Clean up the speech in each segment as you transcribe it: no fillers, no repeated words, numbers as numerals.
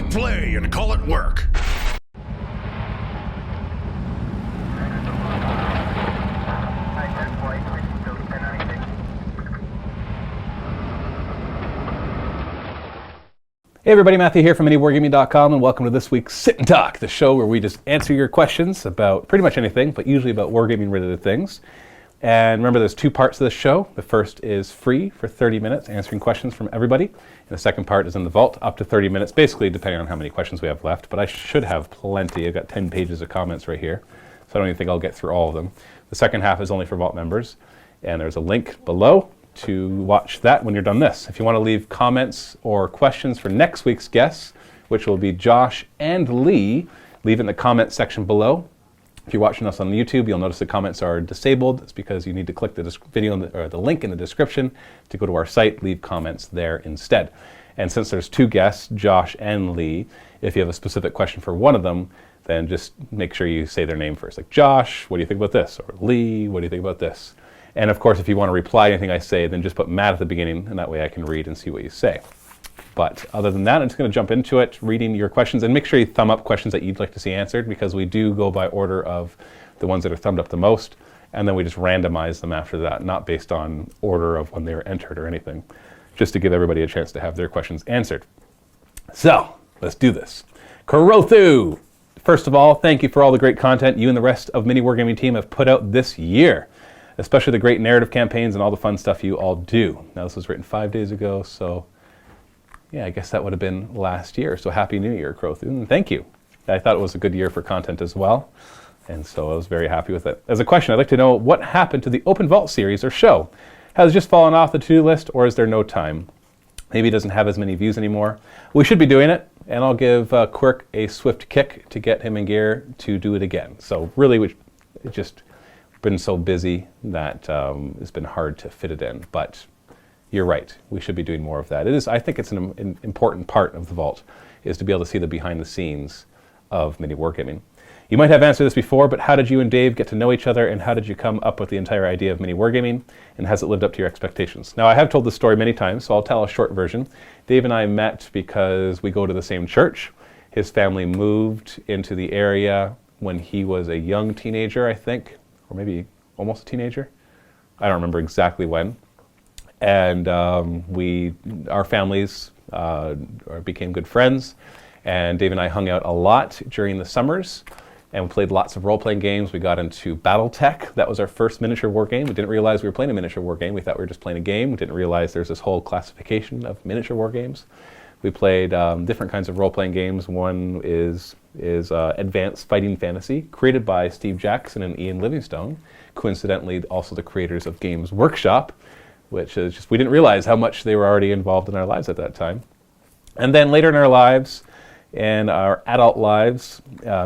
Click play and call it work. Hey everybody, Matthew here from MiniWarGaming.com, and welcome to this week's Sit and Talk, the show where we just answer your questions about pretty much anything, but usually about wargaming related things. And remember, there's two parts to this show. The first is free for 30 minutes, answering questions from everybody. And the second part is in the vault, up to 30 minutes, basically depending on how many questions we have left. But I should have plenty. I've got 10 pages of comments right here, so I don't even think I'll get through all of them. The second half is only for vault members, and there's a link below to watch that when you're done this. If you want to leave comments or questions for next week's guests, which will be Josh and Lee, leave it in the comment section below. If you're watching us on YouTube, you'll notice the comments are disabled. It's because you need to click the the link in the description to go to our site, leave comments there instead. And since there's two guests, Josh and Lee, if you have a specific question for one of them, then just make sure you say their name first. Like, Josh, what do you think about this? Or Lee, what do you think about this? And of course, if you want to reply to anything I say, then just put Matt at the beginning, and that way I can read and see what you say. But other than that, I'm just going to jump into it, reading your questions, and make sure you thumb up questions that you'd like to see answered, because we do go by order of the ones that are thumbed up the most, and then we just randomize them after that, not based on order of when they were entered or anything, just to give everybody a chance to have their questions answered. So, let's do this. Karothu! First of all, thank you for all the great content you and the rest of MiniWarGaming team have put out this year, especially the great narrative campaigns and all the fun stuff you all do. Now, this was written 5 days ago, so yeah, I guess that would have been last year. So happy New Year, Krothu, and thank you. I thought it was a good year for content as well, and so I was very happy with it. As a question, I'd like to know what happened to the Open Vault series or show? Has it just fallen off the to-do list, or is there no time? Maybe it doesn't have as many views anymore. We should be doing it, and I'll give Quirk a swift kick to get him in gear to do it again. So really, it just been so busy that it's been hard to fit it in, but you're right, we should be doing more of that. I think it's an important part of the vault, is to be able to see the behind the scenes of MiniWarGaming. You might have answered this before, but how did you and Dave get to know each other, and how did you come up with the entire idea of MiniWarGaming, and has it lived up to your expectations? Now, I have told this story many times, so I'll tell a short version. Dave and I met because we go to the same church. His family moved into the area when he was a young teenager, I think, or maybe almost a teenager. I don't remember exactly when. And our families became good friends, and Dave and I hung out a lot during the summers, and we played lots of role-playing games. We got into BattleTech. That was our first miniature war game. We didn't realize we were playing a miniature war game. We thought we were just playing a game. We didn't realize there's this whole classification of miniature war games. We played different kinds of role-playing games. One is Advanced Fighting Fantasy, created by Steve Jackson and Ian Livingstone, coincidentally also the creators of Games Workshop, which is just, we didn't realize how much they were already involved in our lives at that time. And then later in our lives, in our adult lives,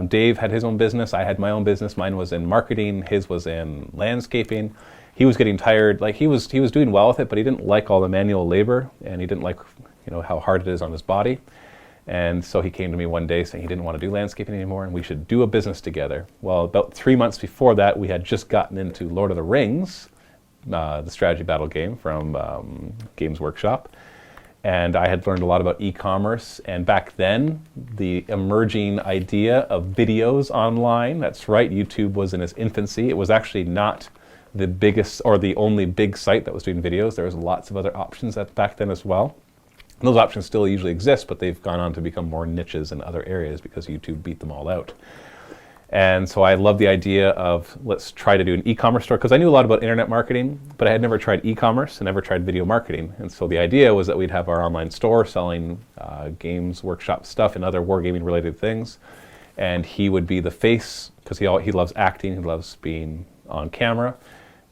Dave had his own business, I had my own business. Mine was in marketing, his was in landscaping. He was getting tired, like he was doing well with it, but he didn't like all the manual labor, and he didn't like how hard it is on his body. And so he came to me one day saying he didn't want to do landscaping anymore and we should do a business together. Well, about 3 months before that, we had just gotten into Lord of the Rings, the strategy battle game from Games Workshop. And I had learned a lot about e-commerce. And back then, the emerging idea of videos online, that's right, YouTube was in its infancy. It was actually not the biggest or the only big site that was doing videos. There was lots of other options back then as well. And those options still usually exist, but they've gone on to become more niches in other areas because YouTube beat them all out. And so I love the idea of let's try to do an e-commerce store, because I knew a lot about internet marketing, but I had never tried e-commerce and never tried video marketing. And so the idea was that we'd have our online store selling Games Workshop stuff and other wargaming related things. And he would be the face, because he loves acting, he loves being on camera.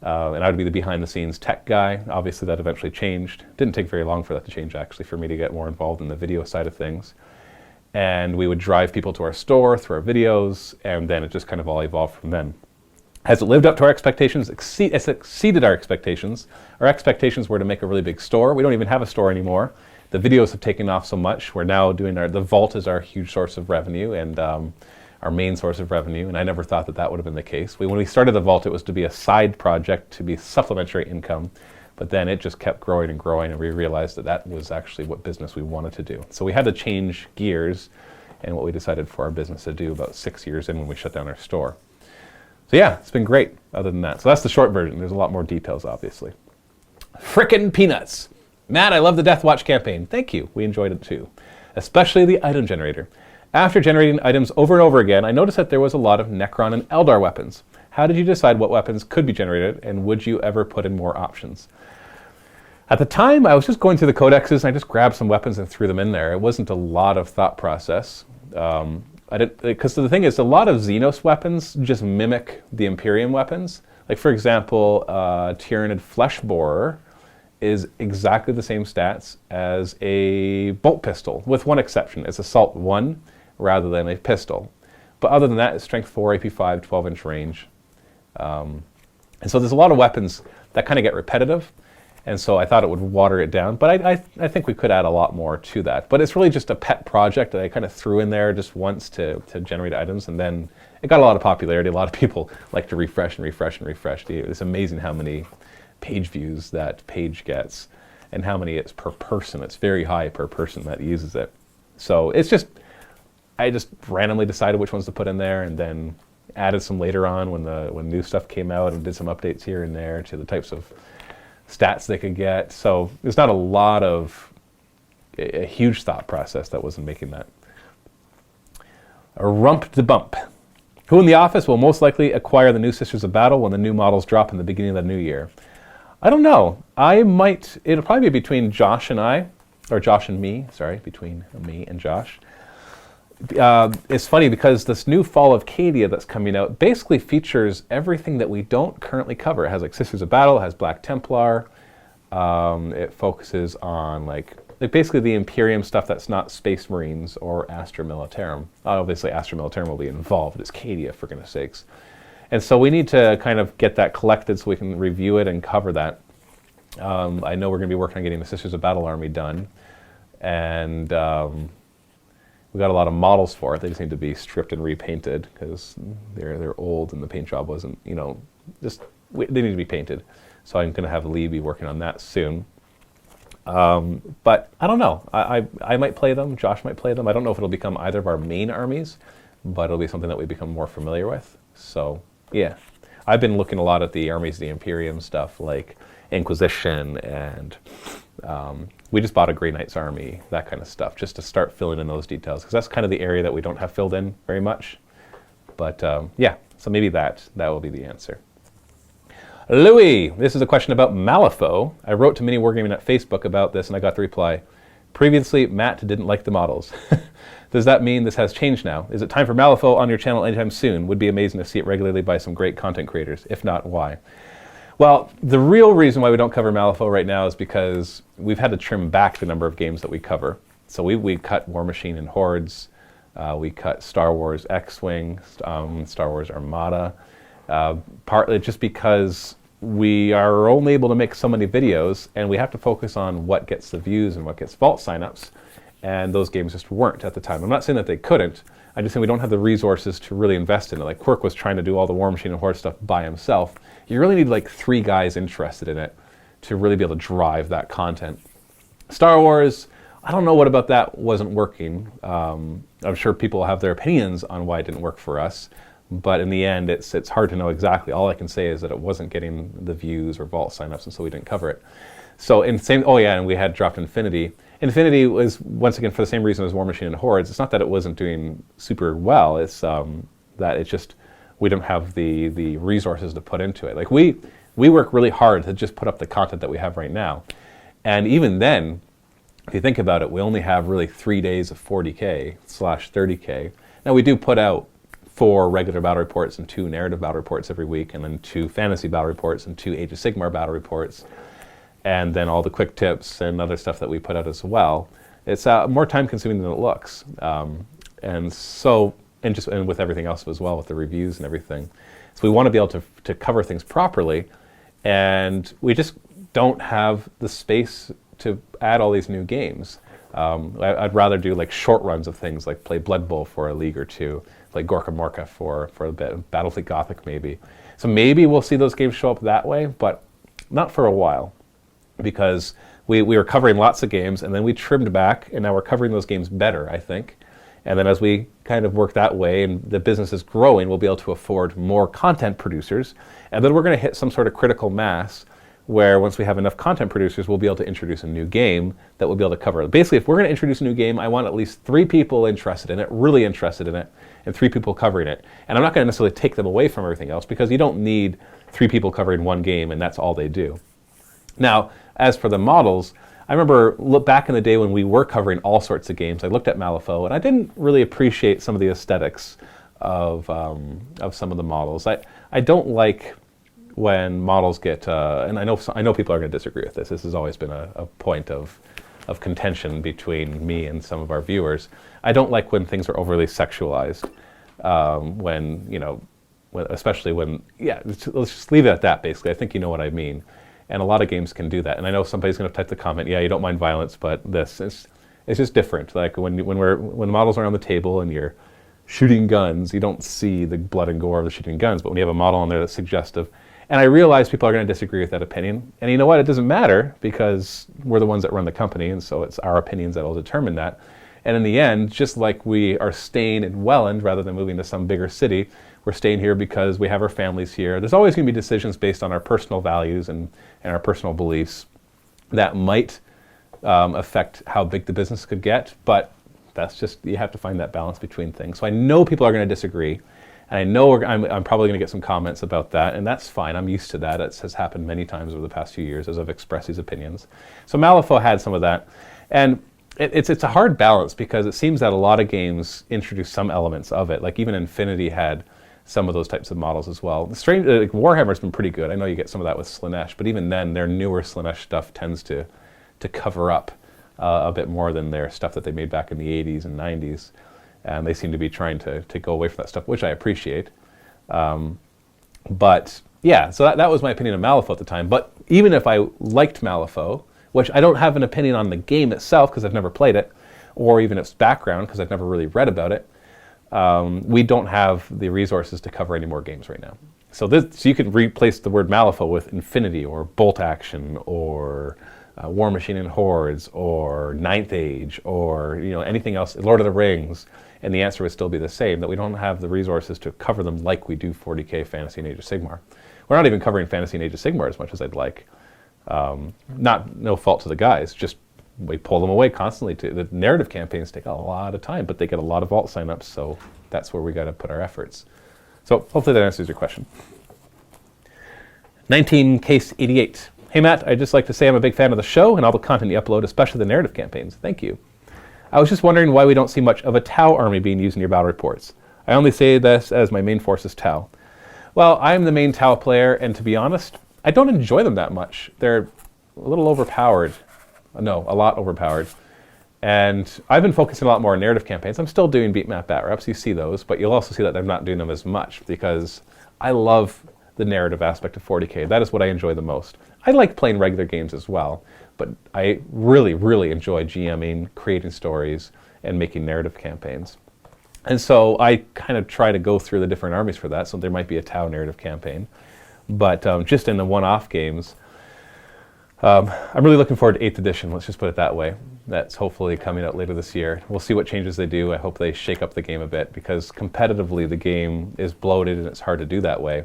And I would be the behind-the-scenes tech guy. Obviously, that eventually changed. Didn't take very long for that to change, actually, for me to get more involved in the video side of things. And we would drive people to our store through our videos, and then it just kind of all evolved from then. Has it lived up to our expectations? It's exceeded our expectations. Our expectations were to make a really big store. We don't even have a store anymore. The videos have taken off so much. We're now doing the vault is our huge source of revenue, and our main source of revenue, and I never thought that would have been the case. When we started the vault, it was to be a side project, to be supplementary income. But then it just kept growing and growing, and we realized that that was actually what business we wanted to do. So we had to change gears and what we decided for our business to do about 6 years in when we shut down our store. So yeah, it's been great other than that. So that's the short version. There's a lot more details, obviously. Frickin' peanuts. Matt, I love the Death Watch campaign. Thank you. We enjoyed it too. Especially the item generator. After generating items over and over again, I noticed that there was a lot of Necron and Eldar weapons. How did you decide what weapons could be generated, and would you ever put in more options? At the time, I was just going through the codexes, and I just grabbed some weapons and threw them in there. It wasn't a lot of thought process. Because the thing is, a lot of Xenos weapons just mimic the Imperium weapons. Like, for example, Tyranid Flesh Borer is exactly the same stats as a bolt pistol, with one exception. It's Assault 1 rather than a pistol. But other than that, it's Strength 4, AP 5, 12-inch range. And so there's a lot of weapons that kind of get repetitive. And so I thought it would water it down, but I think we could add a lot more to that. But it's really just a pet project that I kind of threw in there just once to generate items, and then it got a lot of popularity. A lot of people like to refresh and refresh and refresh. It's amazing how many page views that page gets and how many it's per person. It's very high per person that uses it. So it's just, I just randomly decided which ones to put in there, and then added some later on when new stuff came out, and did some updates here and there to the types of stats they could get. So there's not a huge thought process that was in making that. A rump de bump. Who in the office will most likely acquire the new Sisters of Battle when the new models drop in the beginning of the new year? I don't know. It'll probably be between Josh and I, or Josh and me, sorry, between me and Josh. It's funny because this new Fall of Cadia that's coming out basically features everything that we don't currently cover. It has like Sisters of Battle, it has Black Templar. It focuses on like basically the Imperium stuff that's not Space Marines or Astra Militarum. Obviously Astra Militarum will be involved. It's Cadia, for goodness sakes. And so we need to kind of get that collected so we can review it and cover that. I know we're going to be working on getting the Sisters of Battle army done. And we got a lot of models for it. They just need to be stripped and repainted because they're old and the paint job wasn't, they need to be painted. So I'm going to have Lee be working on that soon. But I don't know. I might play them. Josh might play them. I don't know if it'll become either of our main armies, but it'll be something that we become more familiar with. So yeah, I've been looking a lot at the armies of the Imperium stuff, like Inquisition, and we just bought a Grey Knights army, that kind of stuff, just to start filling in those details, because that's kind of the area that we don't have filled in very much. But yeah, so maybe that will be the answer. Louis, this is a question about Malifaux. I wrote to MiniWarGaming at Facebook about this, and I got the reply. Previously, Matt didn't like the models. Does that mean this has changed now? Is it time for Malifaux on your channel anytime soon? Would be amazing to see it regularly by some great content creators. If not, why? Well, the real reason why we don't cover Malifaux right now is because we've had to trim back the number of games that we cover. So we cut War Machine and Hordes, we cut Star Wars X-Wing, Star Wars Armada, partly just because we are only able to make so many videos, and we have to focus on what gets the views and what gets vault signups, and those games just weren't at the time. I'm not saying that they couldn't, I just think we don't have the resources to really invest in it. Like Quirk was trying to do all the War Machine and Horde stuff by himself. You really need like 3 guys interested in it to really be able to drive that content. Star Wars, I don't know what about that wasn't working. I'm sure people have their opinions on why it didn't work for us, but in the end, it's hard to know exactly. All I can say is that it wasn't getting the views or vault signups, and so we didn't cover it. So and we had dropped Infinity. Infinity was, once again, for the same reason as War Machine and Hordes. It's not that it wasn't doing super well, it's that it's just, we don't have the resources to put into it. Like we work really hard to just put up the content that we have right now. And even then, if you think about it, we only have really 3 days of 40K/30K. Now we do put out 4 regular battle reports and 2 narrative battle reports every week, and then 2 fantasy battle reports and 2 Age of Sigmar battle reports, and then all the quick tips and other stuff that we put out as well. It's more time consuming than it looks. And with everything else as well, with the reviews and everything. So we want to be able to cover things properly, and we just don't have the space to add all these new games. I'd rather do like short runs of things, like play Blood Bowl for a league or 2, like Gorka Morka for a bit, Battlefleet Gothic maybe. So maybe we'll see those games show up that way, but not for a while. because we were covering lots of games, and then we trimmed back, and now we're covering those games better, I think. And then as we kind of work that way and the business is growing, we'll be able to afford more content producers. And then we're going to hit some sort of critical mass where once we have enough content producers, we'll be able to introduce a new game that we'll be able to cover. Basically, if we're going to introduce a new game, I want at least 3 people interested in it, really interested in it, and 3 people covering it. And I'm not going to necessarily take them away from everything else, because you don't need 3 people covering one game and that's all they do. Now, as for the models, I remember back in the day when we were covering all sorts of games, I looked at Malifaux and I didn't really appreciate some of the aesthetics of some of the models. I don't like when models get, and I know people are going to disagree with this. This has always been a point of contention between me and some of our viewers. I don't like when things are overly sexualized. Especially when, let's just leave it at that. Basically, I think you know what I mean. And a lot of games can do that. And I know somebody's going to type the comment, yeah, you don't mind violence, but it's just different. Like when models are on the table and you're shooting guns, you don't see the blood and gore of the shooting guns. But when you have a model on there that's suggestive, and I realize people are going to disagree with that opinion. And you know what? It doesn't matter, because we're the ones that run the company, and so it's our opinions that will determine that. And in the end, just like we are staying in Welland rather than moving to some bigger city, we're staying here because we have our families here. There's always going to be decisions based on our personal values and our personal beliefs that might affect how big the business could get, but that's just, you have to find that balance between things. So I know people are going to disagree, and I know I'm probably going to get some comments about that, and that's fine. I'm used to that. It has happened many times over the past few years as I've expressed these opinions. So Malifaux had some of that, and it's a hard balance, because it seems that a lot of games introduce some elements of it. Like even Infinity had some of those types of models as well. Warhammer's been pretty good. I know you get some of that with Slaanesh, but even then, their newer Slaanesh stuff tends to cover up a bit more than their stuff that they made back in the 80s and 90s. And they seem to be trying to go away from that stuff, which I appreciate. But yeah, so that was my opinion of Malifaux at the time. But even if I liked Malifaux, which I don't have an opinion on the game itself because I've never played it, or even its background because I've never really read about it, we don't have the resources to cover any more games right now. So you could replace the word Malifaux with Infinity or Bolt Action or War Machine and Hordes or Ninth Age or anything else, Lord of the Rings, and the answer would still be the same, that we don't have the resources to cover them like we do 40K, Fantasy, and Age of Sigmar. We're not even covering Fantasy and Age of Sigmar as much as I'd like. No fault to the guys, just we pull them away constantly. The narrative campaigns take a lot of time, but they get a lot of vault signups, so that's where we got to put our efforts. So hopefully that answers your question. 19 Case 88. Hey Matt, I'd just like to say I'm a big fan of the show and all the content you upload, especially the narrative campaigns. Thank you. I was just wondering why we don't see much of a Tau army being used in your battle reports. I only say this as my main force is Tau. Well, I'm the main Tau player, and to be honest, I don't enjoy them that much. They're a little overpowered. No, a lot overpowered. And I've been focusing a lot more on narrative campaigns. I'm still doing beat map bat reps, you see those, but you'll also see that I'm not doing them as much because I love the narrative aspect of 40K. That is what I enjoy the most. I like playing regular games as well, but I really, really enjoy GMing, creating stories, and making narrative campaigns. And so I kind of try to go through the different armies for that, so there might be a Tau narrative campaign. But just in the one-off games, I'm really looking forward to 8th edition, let's just put it that way. That's hopefully coming out later this year. We'll see what changes they do. I hope they shake up the game a bit, because competitively the game is bloated and it's hard to do that way.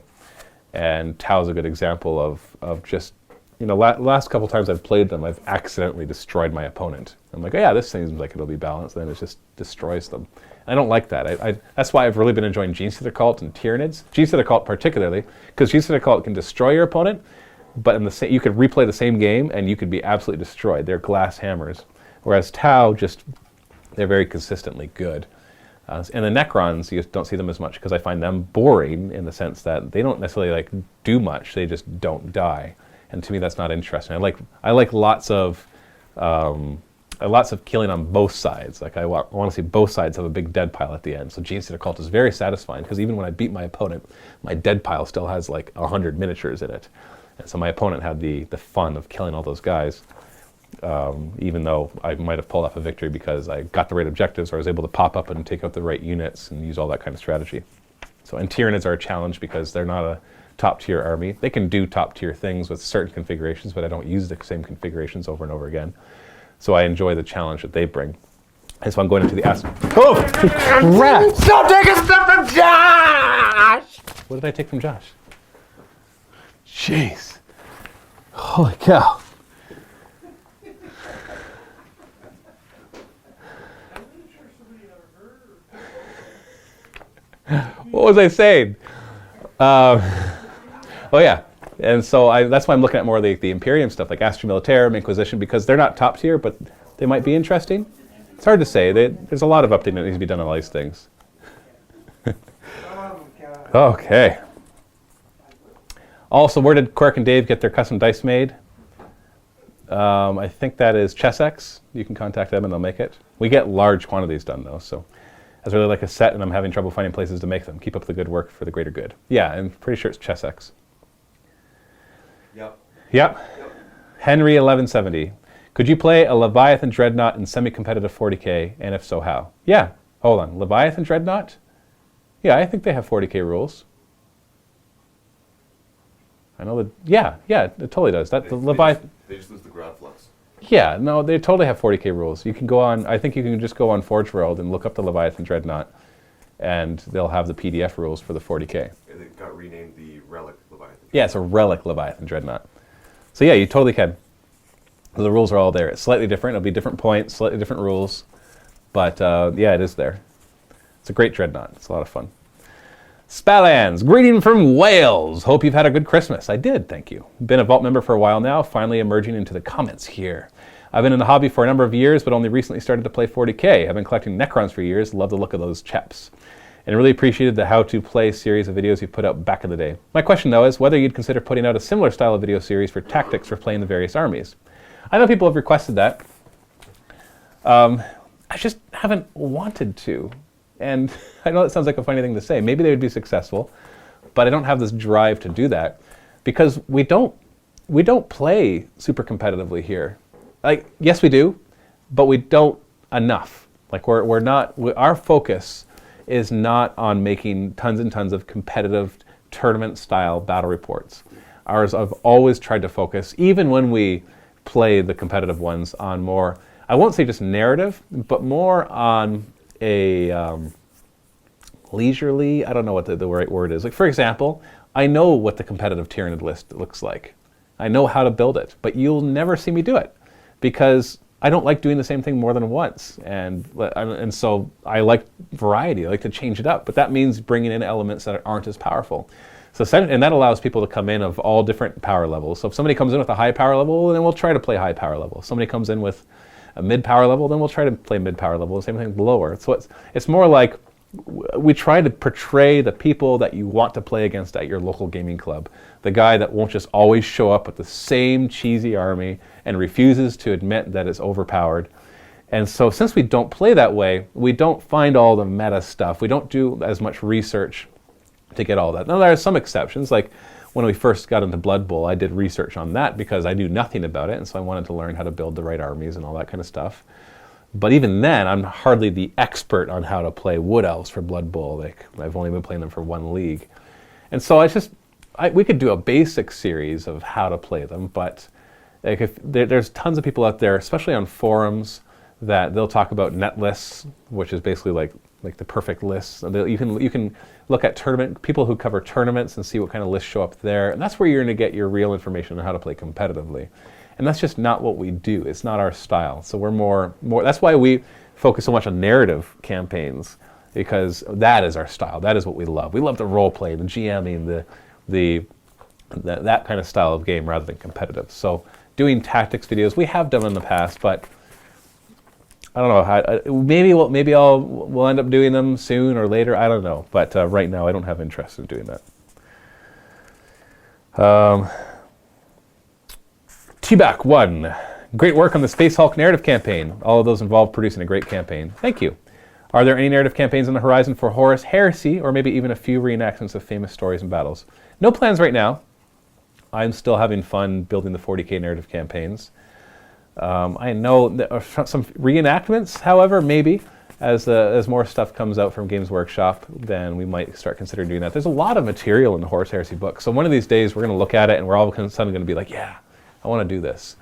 And Tau is a good example of just, last couple times I've played them, I've accidentally destroyed my opponent. I'm like, oh yeah, this seems like it'll be balanced, and then it just destroys them. I don't like that. That's why I've really been enjoying Genestealer Cult and Tyranids. Genestealer Cult particularly, because Genestealer Cult can destroy your opponent, but you could replay the same game and you could be absolutely destroyed. They're glass hammers. Whereas Tau, they're very consistently good. And the Necrons, you don't see them as much because I find them boring in the sense that they don't necessarily do much. They just don't die. And to me, that's not interesting. I like lots of killing on both sides. I want to see both sides have a big dead pile at the end. So Genestealer Cult is very satisfying because even when I beat my opponent, my dead pile still has 100 miniatures in it. And so my opponent had the fun of killing all those guys, even though I might have pulled off a victory because I got the right objectives or I was able to pop up and take out the right units and use all that kind of strategy. So, and Tyranids are a challenge because they're not top tier army. They can do top tier things with certain configurations, but I don't use the same configurations over and over again. So I enjoy the challenge that they bring. And so I'm going into the Oh, crap! Stop taking stuff from Josh! What did I take from Josh? Jeez. Holy cow. What was I saying? Oh yeah, and so that's why I'm looking at more of the Imperium stuff, like Astra Militarum, Inquisition, because they're not top tier, but they might be interesting. It's hard to say. There's a lot of updating that needs to be done on all these things. Okay. Also, where did Quirk and Dave get their custom dice made? I think that is ChessX. You can contact them and they'll make it. We get large quantities done though, so I really like a set and I'm having trouble finding places to make them. Keep up the good work for the greater good. Yeah, I'm pretty sure it's ChessX. Yep. Henry 1170. Could you play a Leviathan Dreadnought in semi-competitive 40k, and if so, how? Yeah. Hold on. Leviathan Dreadnought? Yeah, I think they have 40k rules. I know that. Yeah, it totally does. That the Leviathan. They just lose the ground flux. Yeah, no, they totally have 40k rules. You can go on. I think you can just go on Forge World and look up the Leviathan Dreadnought, and they'll have the PDF rules for the 40k. And it got renamed the Relic Leviathan. Yeah, it's a Relic Leviathan Dreadnought. So yeah, you totally can. The rules are all there. It's slightly different. It'll be different points, slightly different rules, but yeah, it is there. It's a great Dreadnought. It's a lot of fun. Spallans, greeting from Wales. Hope you've had a good Christmas. I did, thank you. Been a Vault member for a while now, finally emerging into the comments here. I've been in the hobby for a number of years, but only recently started to play 40k. I've been collecting Necrons for years, love the look of those chaps. And really appreciated the how-to-play series of videos you put out back in the day. My question, though, is whether you'd consider putting out a similar style of video series for tactics for playing the various armies. I know people have requested that. I just haven't wanted to. And I know that sounds like a funny thing to say. Maybe they would be successful, but I don't have this drive to do that because we don't play super competitively here. Like, yes, we do, but we don't enough. Like, our focus is not on making tons and tons of competitive tournament-style battle reports. Ours, I've always tried to focus, even when we play the competitive ones, on more, I won't say just narrative, but more on a leisurely, I don't know what the right word is. Like, for example, I know what the competitive Tyranid list looks like. I know how to build it, but you'll never see me do it because I don't like doing the same thing more than once. And so I like variety. I like to change it up, but that means bringing in elements that aren't as powerful. And that allows people to come in of all different power levels. So if somebody comes in with a high power level, then we'll try to play high power level. If somebody comes in with a mid power level, then we'll try to play mid power level. Same thing lower. So it's more like we try to portray the people that you want to play against at your local gaming club. The guy that won't just always show up with the same cheesy army and refuses to admit that it's overpowered. And so since we don't play that way, we don't find all the meta stuff. We don't do as much research to get all that. Now there are some exceptions, like when we first got into Blood Bowl, I did research on that because I knew nothing about it, and so I wanted to learn how to build the right armies and all that kind of stuff. But even then, I'm hardly the expert on how to play Wood Elves for Blood Bowl. Like, I've only been playing them for one league. And so we could do a basic series of how to play them, but like there's tons of people out there, especially on forums, that they'll talk about net lists, which is basically like the perfect lists. You can look at people who cover tournaments and see what kind of lists show up there, and that's where you're going to get your real information on how to play competitively. And that's just not what we do. It's not our style. So we're more. That's why we focus so much on narrative campaigns, because that is our style. That is what we love. We love the role play, the GMing, that kind of style of game rather than competitive. So doing tactics videos, we have done in the past, but I don't know how. Maybe we'll end up doing them soon or later. I don't know. But right now, I don't have interest in doing that. T-Back 1. Great work on the Space Hulk narrative campaign. All of those involved producing a great campaign. Thank you. Are there any narrative campaigns on the horizon for Horus Heresy, or maybe even a few reenactments of famous stories and battles? No plans right now. I'm still having fun building the 40k narrative campaigns. I know there are some reenactments, however, maybe. as more stuff comes out from Games Workshop, then we might start considering doing that. There's a lot of material in the Horus Heresy book, so one of these days we're going to look at it and we're all of a sudden going to be like, yeah, I want to do this.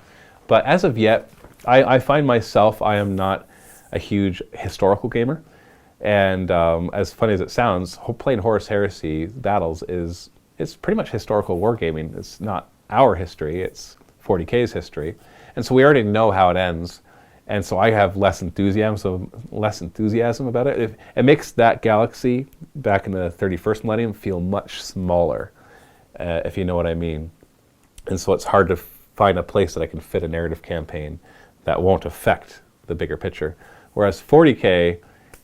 But as of yet, I find myself, I am not a huge historical gamer, and as funny as it sounds, playing Horus Heresy battles it's pretty much historical wargaming. It's not our history, it's 40K's history, and so we already know how it ends. And so I have less enthusiasm about it. It makes that galaxy back in the 31st millennium feel much smaller, if you know what I mean. And so it's hard to find a place that I can fit a narrative campaign that won't affect the bigger picture. Whereas 40K,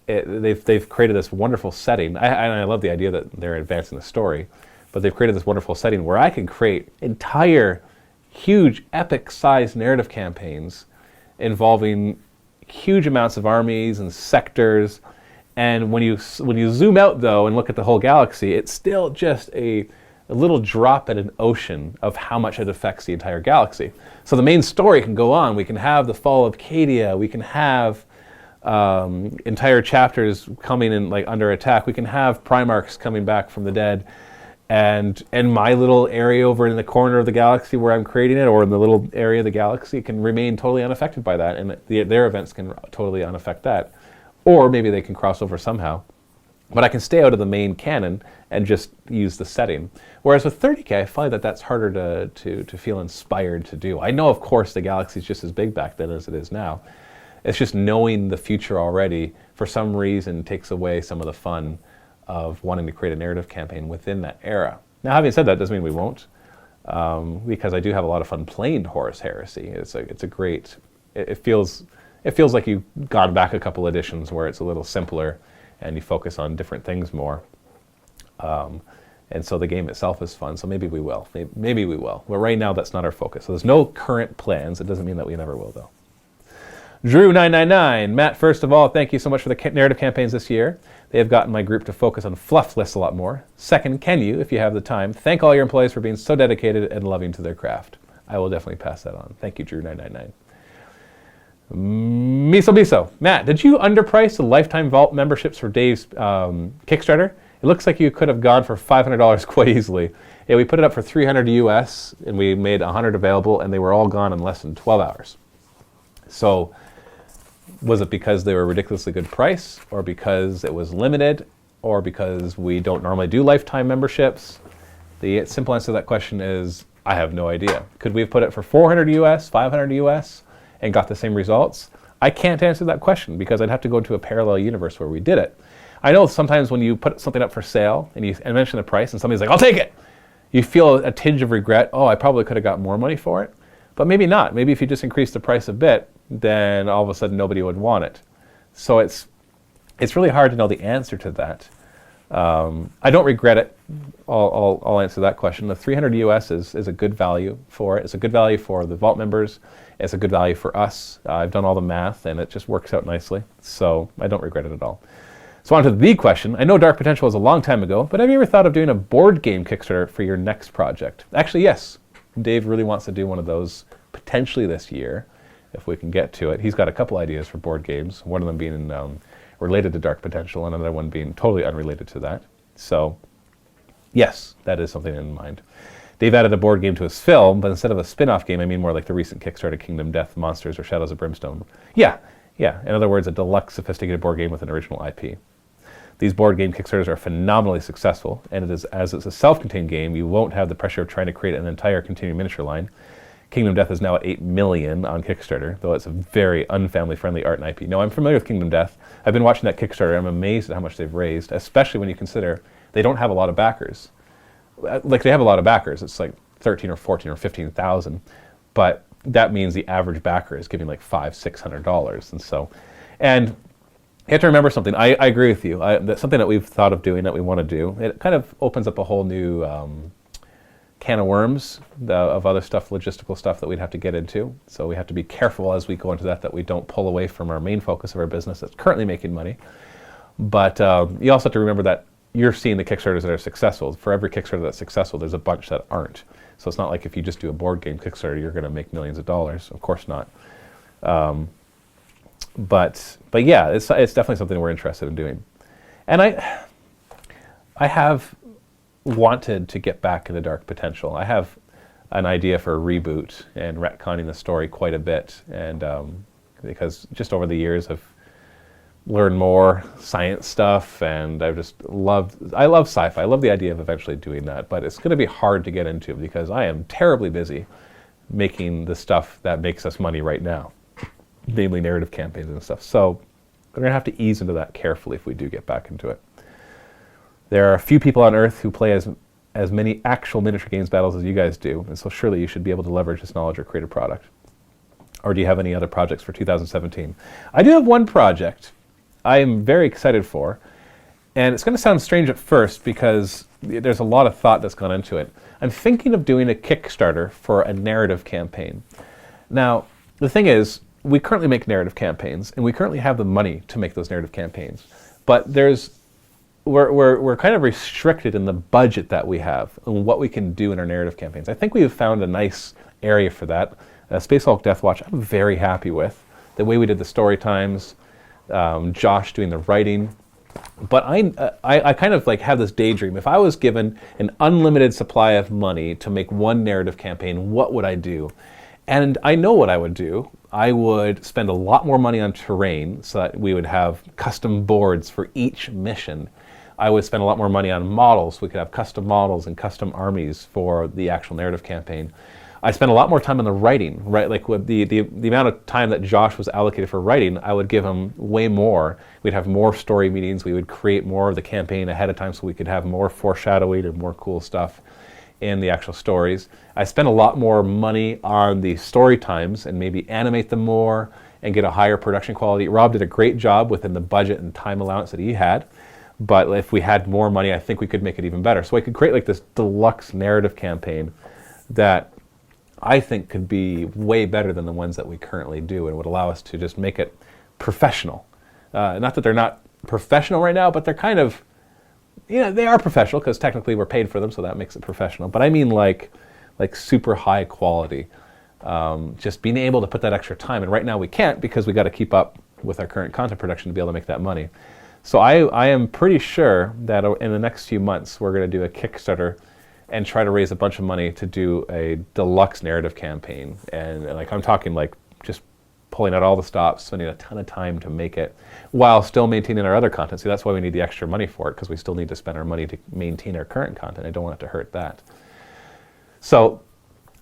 they've created this wonderful setting. I love the idea that they're advancing the story, but they've created this wonderful setting where I can create entire, huge, epic-sized narrative campaigns involving huge amounts of armies and sectors, and when you zoom out though and look at the whole galaxy, it's still just a little drop in an ocean of how much it affects the entire galaxy. So the main story can go on. We can have the fall of Cadia. We can have entire chapters coming in like under attack. We can have Primarchs coming back from the dead. And my little area over in the corner of the galaxy where I'm creating it, or in the little area of the galaxy, can remain totally unaffected by that, and their events can totally unaffect that. Or maybe they can cross over somehow. But I can stay out of the main canon and just use the setting. Whereas with 30K, I find that that's harder to feel inspired to do. I know, of course, the galaxy is just as big back then as it is now. It's just knowing the future already, for some reason, takes away some of the fun of wanting to create a narrative campaign within that era. Now, having said that, doesn't mean we won't, because I do have a lot of fun playing Horus Heresy. It's a great. It feels like you've gone back a couple editions where it's a little simpler, and you focus on different things more. And so the game itself is fun. So maybe we will. Maybe we will. But right now, that's not our focus. So there's no current plans. It doesn't mean that we never will, though. Drew999. Matt, first of all, thank you so much for the narrative campaigns this year. They have gotten my group to focus on fluff lists a lot more. Second, can you, if you have the time, thank all your employees for being so dedicated and loving to their craft. I will definitely pass that on. Thank you, Drew999. Miso. Matt, did you underprice the lifetime vault memberships for Dave's Kickstarter? It looks like you could have gone for $500 quite easily. Yeah, we put it up for $300 US, and we made 100 available, and they were all gone in less than 12 hours. So, was it because they were a ridiculously good price, or because it was limited, or because we don't normally do lifetime memberships? The simple answer to that question is, I have no idea. Could we have put it for 400 US, 500 US, and got the same results? I can't answer that question, because I'd have to go to a parallel universe where we did it. I know sometimes when you put something up for sale, and you mention the price, and somebody's like, I'll take it! You feel a tinge of regret, oh, I probably could have got more money for it. But maybe not. Maybe if you just increase the price a bit, then all of a sudden nobody would want it. So it's really hard to know the answer to that. I don't regret it. I'll answer that question. The 300 US is a good value for it. It's a good value for the Vault members. It's a good value for us. I've done all the math, and it just works out nicely. So I don't regret it at all. So on to the question. I know Dark Potential was a long time ago, but have you ever thought of doing a board game Kickstarter for your next project? Actually, yes. Dave really wants to do one of those potentially this year, if we can get to it. He's got a couple ideas for board games, one of them being related to Dark Potential, and another one being totally unrelated to that. So, yes, that is something in mind. Dave added a board game to his film, but instead of a spin-off game, I mean more like the recent Kickstarter Kingdom Death Monsters or Shadows of Brimstone. Yeah. In other words, a deluxe, sophisticated board game with an original IP. These board game Kickstarters are phenomenally successful, and as it's a self-contained game, you won't have the pressure of trying to create an entire continuing miniature line. Kingdom Death is now at 8 million on Kickstarter, though it's a very unfamily-friendly art and IP. No, I'm familiar with Kingdom Death. I've been watching that Kickstarter. I'm amazed at how much they've raised, especially when you consider they don't have a lot of backers. Like, they have a lot of backers. It's like 13 or 14 or 15,000, but that means the average backer is giving like $500-600, and you have to remember something. I agree with you. That's something that we've thought of doing, that we want to do. It kind of opens up a whole new can of worms of other stuff, logistical stuff that we'd have to get into. So we have to be careful as we go into that we don't pull away from our main focus of our business that's currently making money. But you also have to remember that you're seeing the Kickstarters that are successful. For every Kickstarter that's successful, there's a bunch that aren't. So it's not like if you just do a board game Kickstarter, you're going to make millions of dollars. Of course not. But yeah, it's definitely something we're interested in doing. And I have wanted to get back into Dark Potential. I have an idea for a reboot and retconning the story quite a bit, and because just over the years I've learned more science stuff, and I love sci-fi. I love the idea of eventually doing that, but it's going to be hard to get into because I am terribly busy making the stuff that makes us money right now, namely narrative campaigns and stuff. So we're going to have to ease into that carefully if we do get back into it. There are a few people on Earth who play as many actual miniature games battles as you guys do, and so surely you should be able to leverage this knowledge or create a product. Or do you have any other projects for 2017? I do have one project I am very excited for, and it's going to sound strange at first because there's a lot of thought that's gone into it. I'm thinking of doing a Kickstarter for a narrative campaign. Now, the thing is, we currently make narrative campaigns, and we currently have the money to make those narrative campaigns, but we're kind of restricted in the budget that we have and what we can do in our narrative campaigns. I think we have found a nice area for that. Space Hulk Deathwatch, I'm very happy with the way we did the story times, Josh doing the writing. But I kind of like have this daydream. If I was given an unlimited supply of money to make one narrative campaign, what would I do? And I know what I would do. I would spend a lot more money on terrain so that we would have custom boards for each mission. I would spend a lot more money on models. We could have custom models and custom armies for the actual narrative campaign. I spent a lot more time on the writing, right? Like with the amount of time that Josh was allocated for writing, I would give him way more. We'd have more story meetings. We would create more of the campaign ahead of time so we could have more foreshadowing and more cool stuff in the actual stories. I spent a lot more money on the story times and maybe animate them more and get a higher production quality. Rob did a great job within the budget and time allowance that he had. But if we had more money, I think we could make it even better. So I could create like this deluxe narrative campaign that I think could be way better than the ones that we currently do, and would allow us to just make it professional. Not that they're not professional right now, but they're kind of, they are professional because technically we're paid for them, so that makes it professional. But I mean like super high quality. Just being able to put that extra time, and right now we can't because we got to keep up with our current content production to be able to make that money. So I am pretty sure that in the next few months we're going to do a Kickstarter and try to raise a bunch of money to do a deluxe narrative campaign. And like I'm talking like just pulling out all the stops, spending a ton of time to make it, while still maintaining our other content. See, that's why we need the extra money for it, because we still need to spend our money to maintain our current content. I don't want it to hurt that. So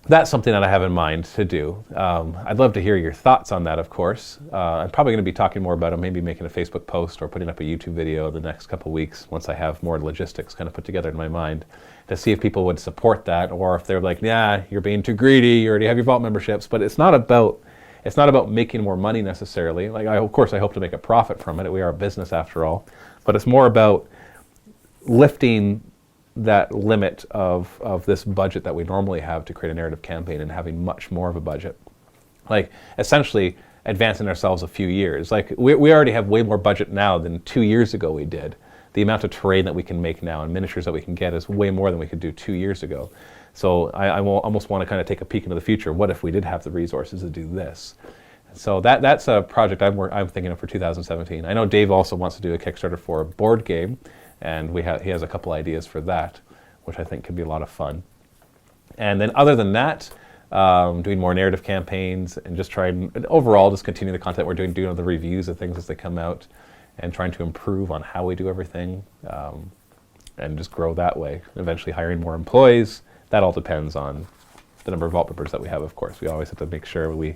that's something that I have in mind to do. I'd love to hear your thoughts on that, of course. I'm probably going to be talking more about it, maybe making a Facebook post or putting up a YouTube video the next couple weeks once I have more logistics kind of put together in my mind, to see if people would support that, or if they're like, nah, you're being too greedy, you already have your vault memberships. But it's not about making more money necessarily. Like, of course I hope to make a profit from it. We are a business after all. But it's more about lifting that limit of this budget that we normally have to create a narrative campaign and having much more of a budget. Like essentially advancing ourselves a few years. Like we already have way more budget now than 2 years ago we did. The amount of terrain that we can make now and miniatures that we can get is way more than we could do 2 years ago. So I will almost want to kind of take a peek into the future. What if we did have the resources to do this? So that's a project I'm thinking of for 2017. I know Dave also wants to do a Kickstarter for a board game, and he has a couple ideas for that, which I think could be a lot of fun. And then other than that, doing more narrative campaigns and just trying, and overall, just continue the content we're doing the reviews of things as they come out, and trying to improve on how we do everything, and just grow that way. Eventually hiring more employees. That all depends on the number of vault members that we have, of course. We always have to make sure we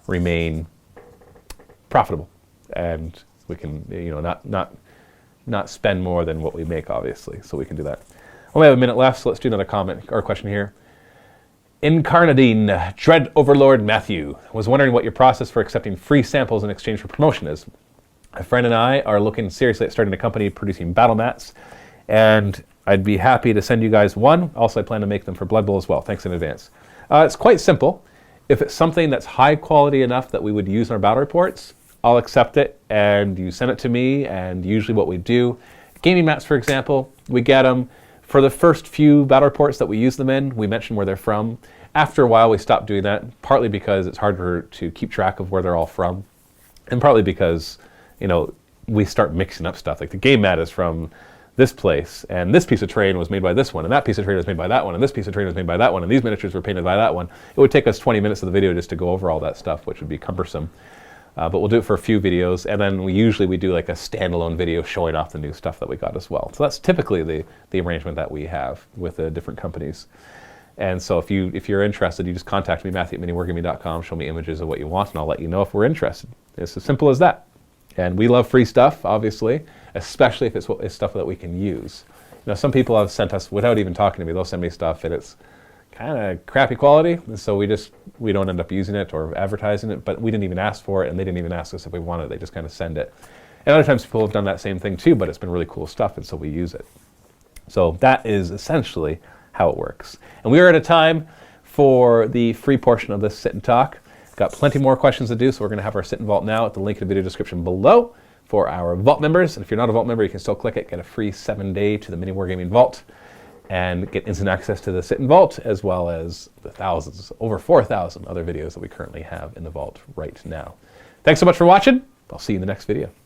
remain profitable, and we can, not spend more than what we make, obviously, so we can do that. Only have a minute left, so let's do another comment or question here. Incarnadine, Dread Overlord Matthew, was wondering what your process for accepting free samples in exchange for promotion is. A friend and I are looking seriously at starting a company producing battle mats, and I'd be happy to send you guys one. Also, I plan to make them for Blood Bowl as well. Thanks in advance. It's quite simple. If it's something that's high quality enough that we would use in our battle reports, I'll accept it, and you send it to me, and usually what we do, gaming mats, for example, we get them. For the first few battle reports that we use them in, we mention where they're from. After a while, we stop doing that, partly because it's harder to keep track of where they're all from. And partly because, you know, we start mixing up stuff. Like the game mat is from this place, and this piece of terrain was made by this one, and that piece of terrain was made by that one, and this piece of terrain was made by that one, and these miniatures were painted by that one. It would take us 20 minutes of the video just to go over all that stuff, which would be cumbersome. But we'll do it for a few videos, and then we usually do like a standalone video showing off the new stuff that we got as well. So that's typically the arrangement that we have with the different companies. And so if you're interested, you just contact me, Matthew at MiniWarGaming.com, show me images of what you want, and I'll let you know if we're interested. It's as simple as that. And we love free stuff, obviously, especially if it's stuff that we can use. You know, some people have sent us, without even talking to me, they'll send me stuff and it's kind of crappy quality, and so we don't end up using it or advertising it, but we didn't even ask for it, and they didn't even ask us if we wanted it. They just kind of send it. And other times people have done that same thing too, but it's been really cool stuff, and so we use it. So that is essentially how it works. And we are at a time for the free portion of this sit and talk. Got plenty more questions to do, so we're going to have our sit and vault now at the link in the video description below for our vault members. And if you're not a vault member, you can still click it, get a free 7-day to the MiniWarGaming vault, and get instant access to the sit and vault, as well as the thousands, over 4,000 other videos that we currently have in the vault right now. Thanks so much for watching. I'll see you in the next video.